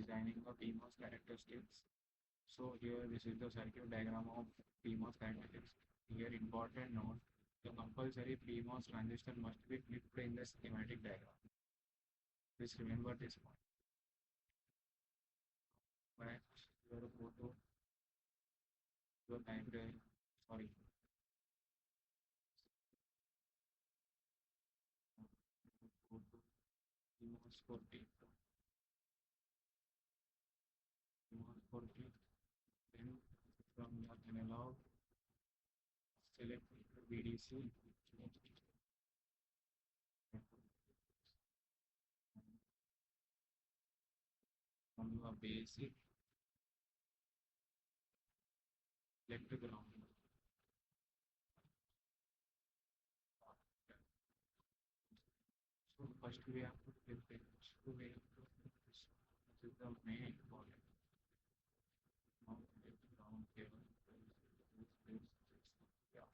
designing the PMOS characteristics. So here this is the circuit diagram of PMOS characteristics. Here important note, the compulsory PMOS transistor must be flipped in the schematic diagram. Please remember this point. But your photo, your library, sorry. Go to PMOS 40. PMOS 40. Then from the analog, select VDC. From the basic, select the ground. So first we have to flip it. So we have to flip this. This is the main important. Now flip down here. This. Yeah.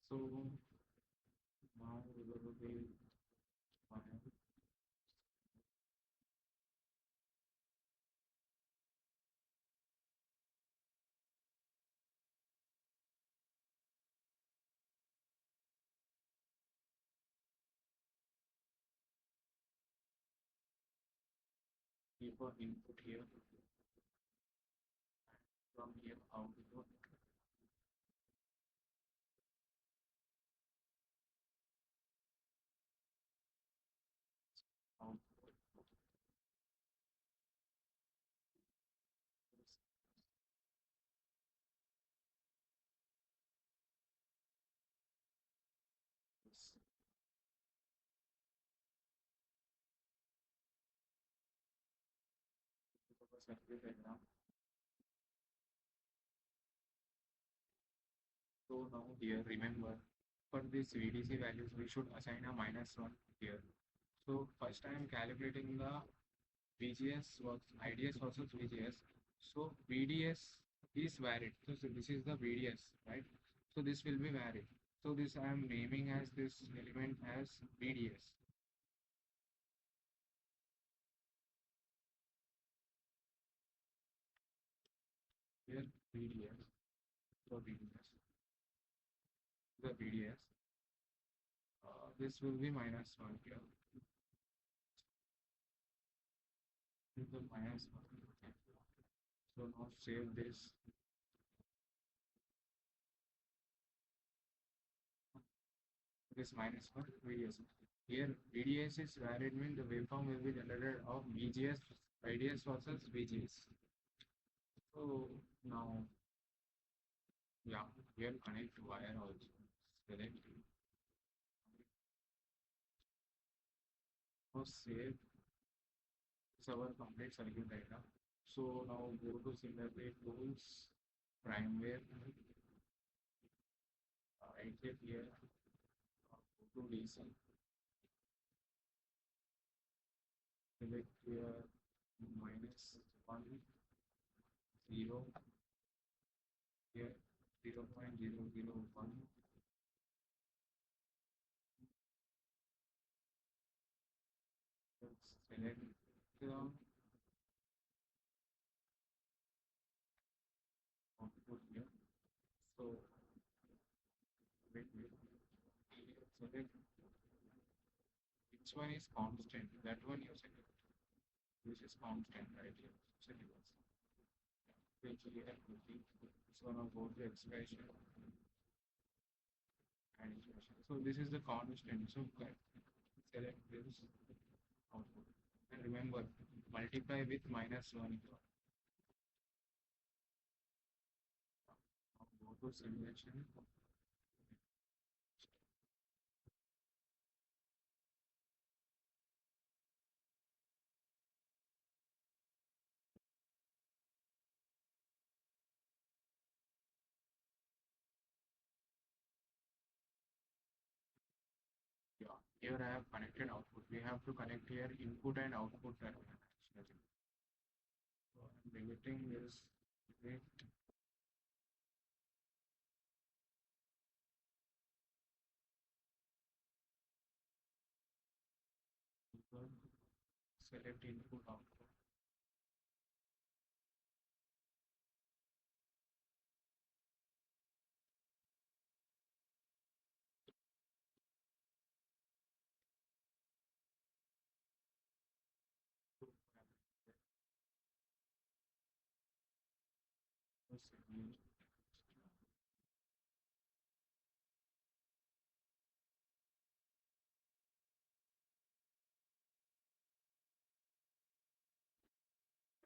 So now we will be fine. Keep our input here. From here output. Output. This. Circuit diagram. So now here remember for this VDC values we should assign a -1 here. So first I am calculating the VGS was IDS versus VGS. So VDS is varied. So this is the VDS, right? So this will be varied. So this I am naming as this element as VDS. Here VDS. So VDS. The VDS. This will be -1 here. This is the -1. So now save this. This -1 VDS. Here VDS is varied means the waveform will be generated of VGS, IDS versus VGS. So now, yeah, here connect wire also. Select. Now save. It's our complete circuit diagram. So now go to similarly tools, primeware, right click here, go to DC, select here -1, 0, here 0.001, select the output here. So wait, select which one is constant. That one you select. This is constant right here. Select this. It's gonna go to expression and expression. So this is the constant. So select this output. And remember, multiply with -1 here. Now go to simulation. Yeah, here I have connected output. We have to connect here input and output terminal actually. So I'm limiting this rate select input output.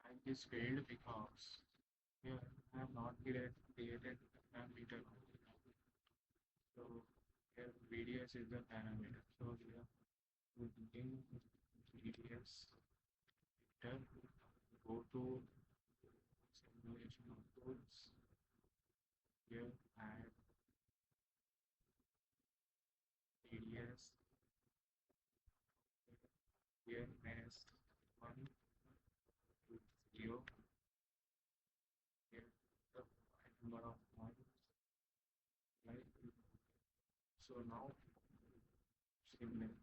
And this failed because here I have not created parameter. So here VDS is the parameter. So here we begin VDS vector, go to simulation of tools. Here add VDS. Here next one to 0. Here the number of points. Right. So now simulate.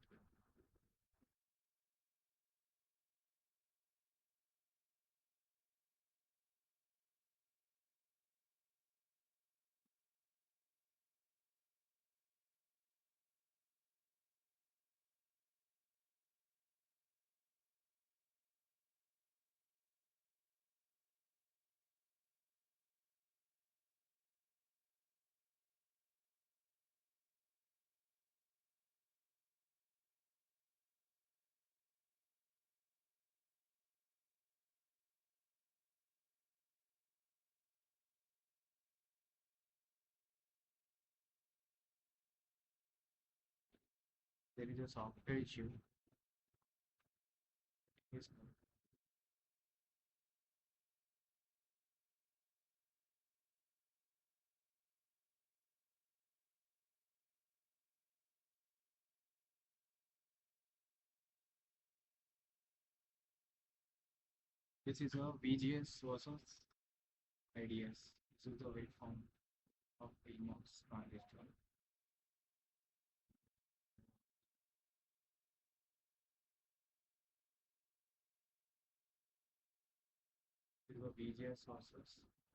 There is a software issue. Yes, this is a VGS versus IDS. This is the waveform of PMOS transistor. This is a VGS versus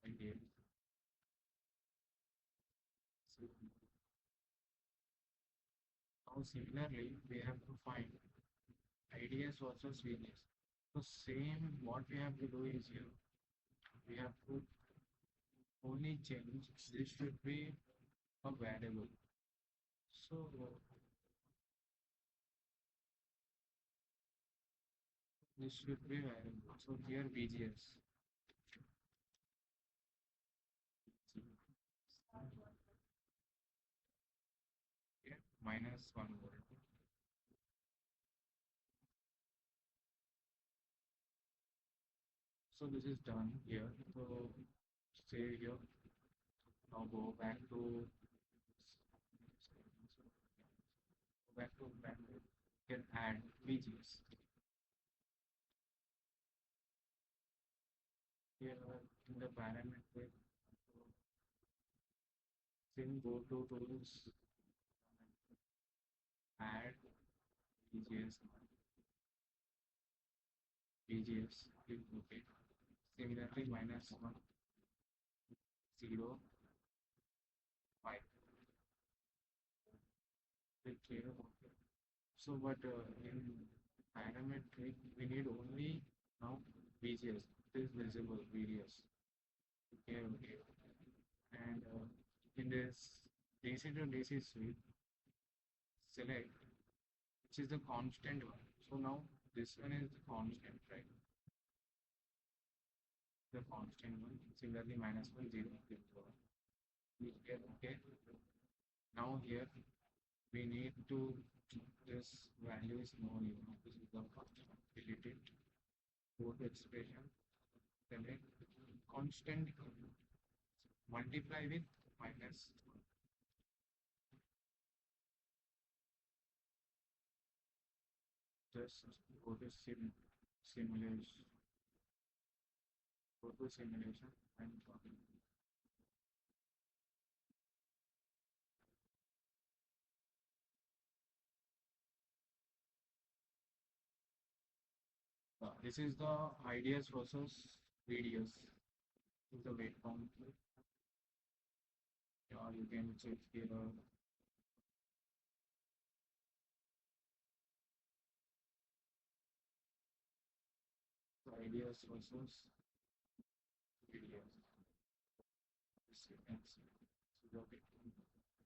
IDS. So now similarly, we have to find IDS versus VGS. So same what we have to do is here. We have to only change this should be a variable. So this should be variable. So here VGS. Here -1 volt. So this is done here. So say here. Now go back to bandwidth. Can add VGS. Here in the parametric, then go to tools, add VGS, click OK. Similarly, -1, 0, 5. Click here OK. So, but in parametric, we need only now VGS. This is visible VDS. Okay, okay. And in this DC to DC switch, select which is the constant one. So now this one is the constant, right? The constant one. Similarly, -1, 0, 0. Here, okay. Now here we need to this value is known. This is the constant. Delete it. Go to expression. Select constant. Multiply with minus. Just go to simulation. Go to simulation and This is the IDS versus VDS. This is the waveform. Yeah, you can check here. The IDS versus VDS. This you can see. So the waveform,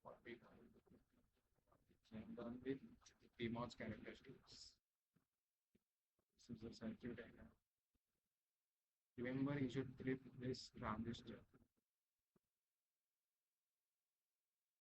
what we have done with PMOS characteristics. This is the circuit diagram. Remember, you should flip this transistor.